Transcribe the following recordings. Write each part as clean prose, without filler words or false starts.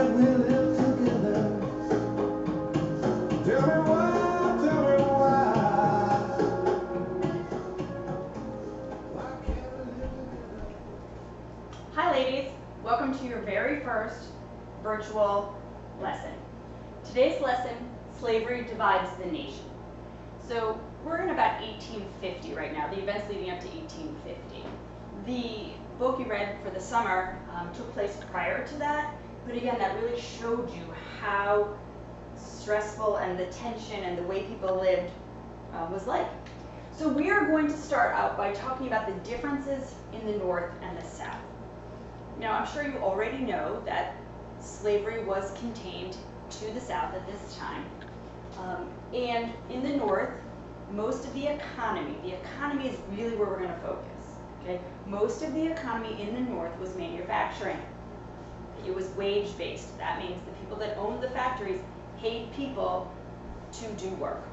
that we live together. Tell me why, tell me why. Why can't we live together? Hi ladies, welcome to your very first virtual lesson. Today's lesson, Slavery Divides the Nation. So we're in about 1850 right now, the events leading up to 1850. The book you read for the summer took place prior to that, but again, that really showed you how stressful and the tension and the way people lived was like. So we are going to start out by talking about the differences in the North and the South. Now, I'm sure you already know that slavery was contained to the South at this time. And in the North, most of the economy is really where we're going to focus. Okay? Most of the economy in the North was manufacturing. It was wage-based. That means the people that owned the factories paid people to do work.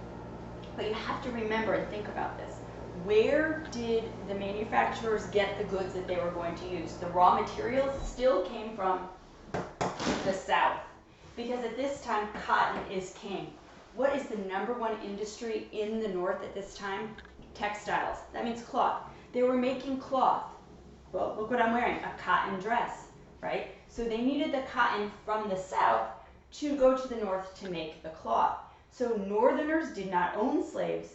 But you have to remember and think about this. Where did the manufacturers get the goods that they were going to use? The raw materials still came from the South, because at this time, cotton is king. What is the #1 industry in the North at this time? Textiles. That means cloth. They were making cloth. Well, look what I'm wearing, a cotton dress, right? So they needed the cotton from the South to go to the North to make the cloth. So Northerners did not own slaves,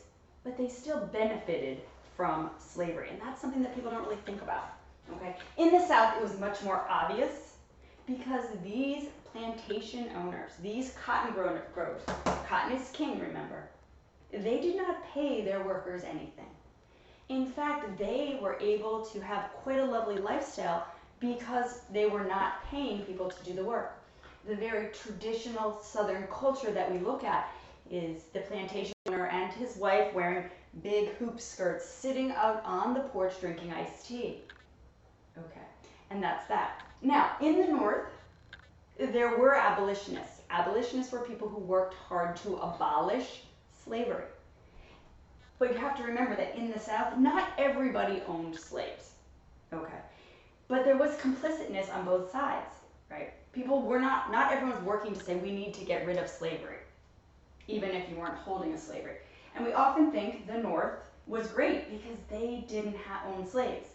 but they still benefited from slavery. And that's something that people don't really think about. Okay? In the South, it was much more obvious because these plantation owners, these cotton growers, cotton is king, remember, they did not pay their workers anything. In fact, they were able to have quite a lovely lifestyle because they were not paying people to do the work. The very traditional Southern culture that we look at is the plantation owner and his wife wearing big hoop skirts, sitting out on the porch drinking iced tea. Okay, and that's that. Now, in the North, there were abolitionists. Abolitionists were people who worked hard to abolish slavery. But you have to remember that in the South, not everybody owned slaves. Okay, but there was complicitness on both sides, right? People were not everyone's working to say we need to get rid of slavery, even if you weren't holding a slavery. And we often think the North was great because they didn't own slaves.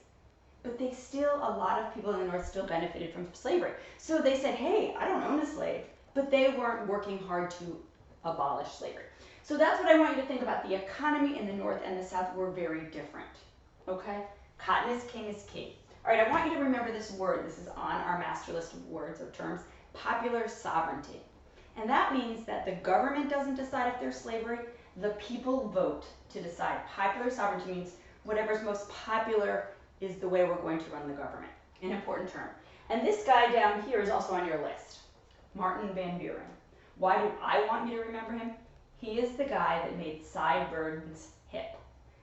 But they still, a lot of people in the North still benefited from slavery. So they said, hey, I don't own a slave, but they weren't working hard to abolish slavery. So that's what I want you to think about. The economy in the North and the South were very different, okay? Cotton is king is key. All right, I want you to remember this word. This is on our master list of words or terms, popular sovereignty. And that means that the government doesn't decide if there's slavery, the people vote to decide. Popular sovereignty means whatever's most popular is the way we're going to run the government. An important term. And this guy down here is also on your list, Martin Van Buren. Why do I want you to remember him? He is the guy that made sideburns hip.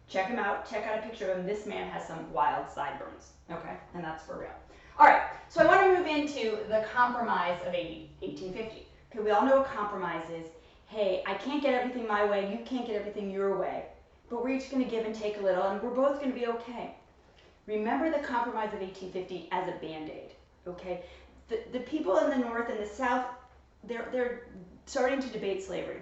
Check him out. Check out a picture of him. This man has some wild sideburns. Okay, and that's for real. All right, so I want to move into the Compromise of 1850. Okay, we all know what compromise is. Hey, I can't get everything my way. You can't get everything your way. But we're each going to give and take a little, and we're both going to be okay. Remember the Compromise of 1850 as a Band-Aid, okay? The people in the North and the South, they're starting to debate slavery.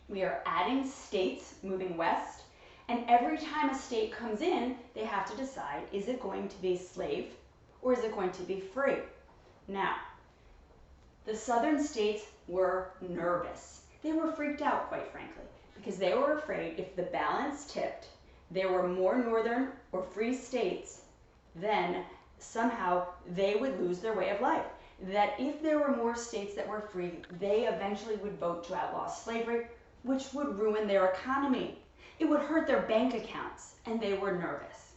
We are adding states moving west, and every time a state comes in, they have to decide, is it going to be slave or is it going to be free? Now, the southern states were nervous. They were freaked out, quite frankly, because they were afraid if the balance tipped, there were more northern or free states, then somehow they would lose their way of life. That if there were more states that were free, they eventually would vote to outlaw slavery, which would ruin their economy. It would hurt their bank accounts, and they were nervous.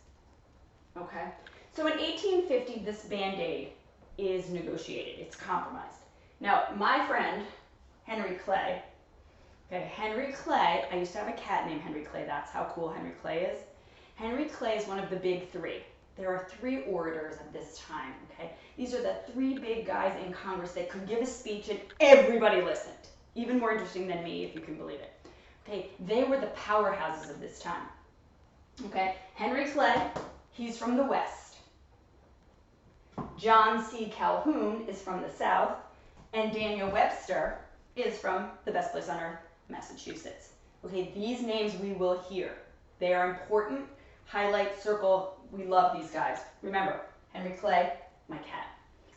Okay? So in 1850, this Band-Aid is negotiated. It's compromised. Now, my friend, Henry Clay, okay, Henry Clay, I used to have a cat named Henry Clay. That's how cool Henry Clay is. Henry Clay is one of the big three. There are 3 orators at this time, okay? These are the 3 big guys in Congress that could give a speech and everybody listened. Even more interesting than me, if you can believe it. Okay, they were the powerhouses of this time. Okay, Henry Clay, he's from the West. John C. Calhoun is from the South. And Daniel Webster is from the best place on earth, Massachusetts. Okay, these names we will hear. They are important. Highlight, circle, we love these guys. Remember, Henry Clay, my cat.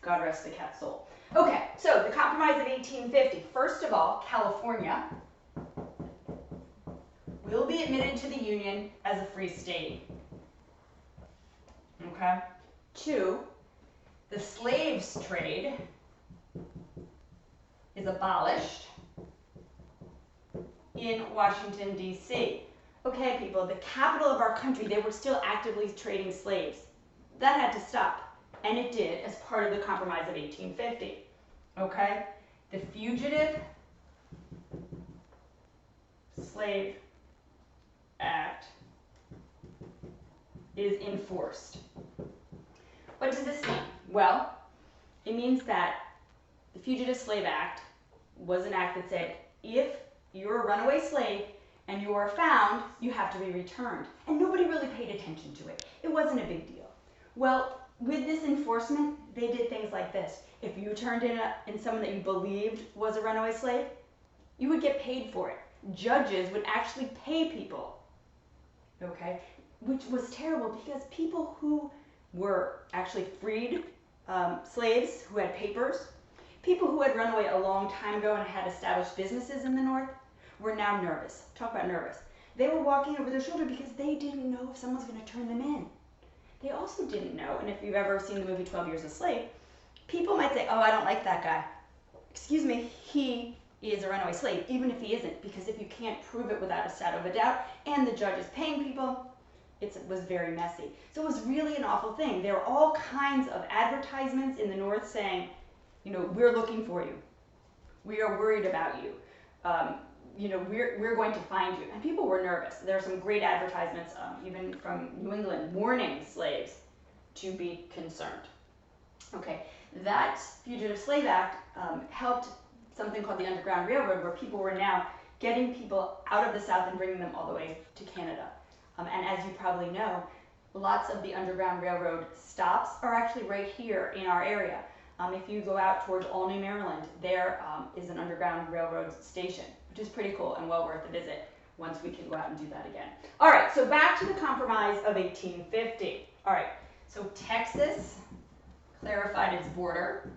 God rest the cat's soul. Okay, so the Compromise of 1850. First of all, California will be admitted to the Union as a free state. Okay. 2, the slaves trade is abolished in Washington, D.C. Okay, people, the capital of our country, they were still actively trading slaves. That had to stop, and it did as part of the Compromise of 1850. Okay? The Fugitive Slave Act is enforced. What does this mean? Well, it means that the Fugitive Slave Act was an act that said if you're a runaway slave and you are found, you have to be returned. And nobody really paid attention to it. It wasn't a big deal. Well, with this enforcement, they did things like this. If you turned in someone that you believed was a runaway slave, you would get paid for it. Judges would actually pay people, okay? Which was terrible because people who were actually freed slaves who had papers, people who had run away a long time ago and had established businesses in the North, were now nervous. Talk about nervous. They were walking over their shoulder because they didn't know if someone's going to turn them in. They also didn't know, and if you've ever seen the movie 12 Years a Slave, people might say, oh, I don't like that guy. Excuse me, he is a runaway slave, even if he isn't, because if you can't prove it without a shadow of a doubt, and the judge is paying people, it was very messy. So it was really an awful thing. There were all kinds of advertisements in the North saying, you know, we're looking for you. We are worried about you. You know, we're going to find you. And people were nervous. There are some great advertisements, even from New England, warning slaves to be concerned. Okay, that Fugitive Slave Act helped something called the Underground Railroad, where people were now getting people out of the South and bringing them all the way to Canada. And as you probably know, lots of the Underground Railroad stops are actually right here in our area. If you go out towards Albany, Maryland, there is an Underground Railroad station, which is pretty cool and well worth a visit once we can go out and do that again. All right, so back to the Compromise of 1850. All right, so Texas clarified its border.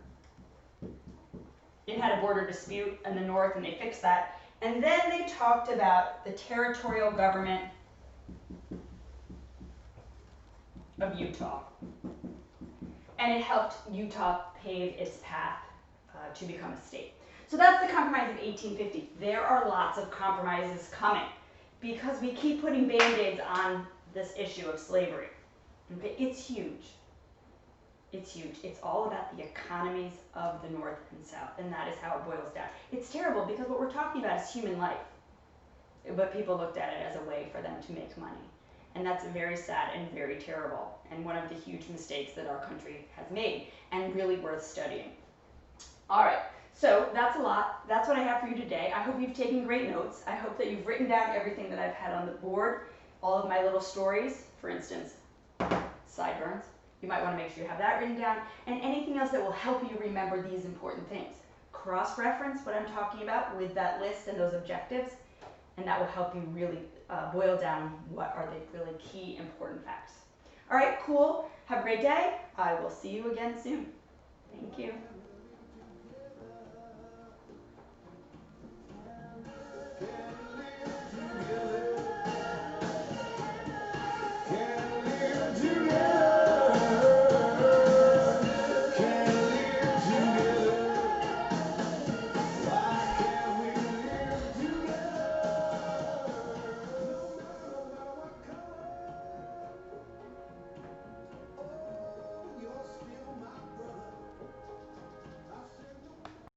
It had a border dispute in the North, and they fixed that. And then they talked about the territorial government of Utah. And it helped Utah pave its path to become a state. So that's the Compromise of 1850. There are lots of compromises coming because we keep putting Band-Aids on this issue of slavery. Okay? It's huge. It's huge. It's all about the economies of the North and South, and that is how it boils down. It's terrible because what we're talking about is human life, but people looked at it as a way for them to make money. And that's very sad and very terrible, and one of the huge mistakes that our country has made, and really worth studying. All right, so that's a lot. That's what I have for you today. I hope you've taken great notes. I hope that you've written down everything that I've had on the board, all of my little stories, for instance, sideburns. You might want to make sure you have that written down, and anything else that will help you remember these important things. Cross-reference what I'm talking about with that list and those objectives, and that will help you really boil down what are the really key important facts. All right, cool. Have a great day. I will see you again soon. Thank you.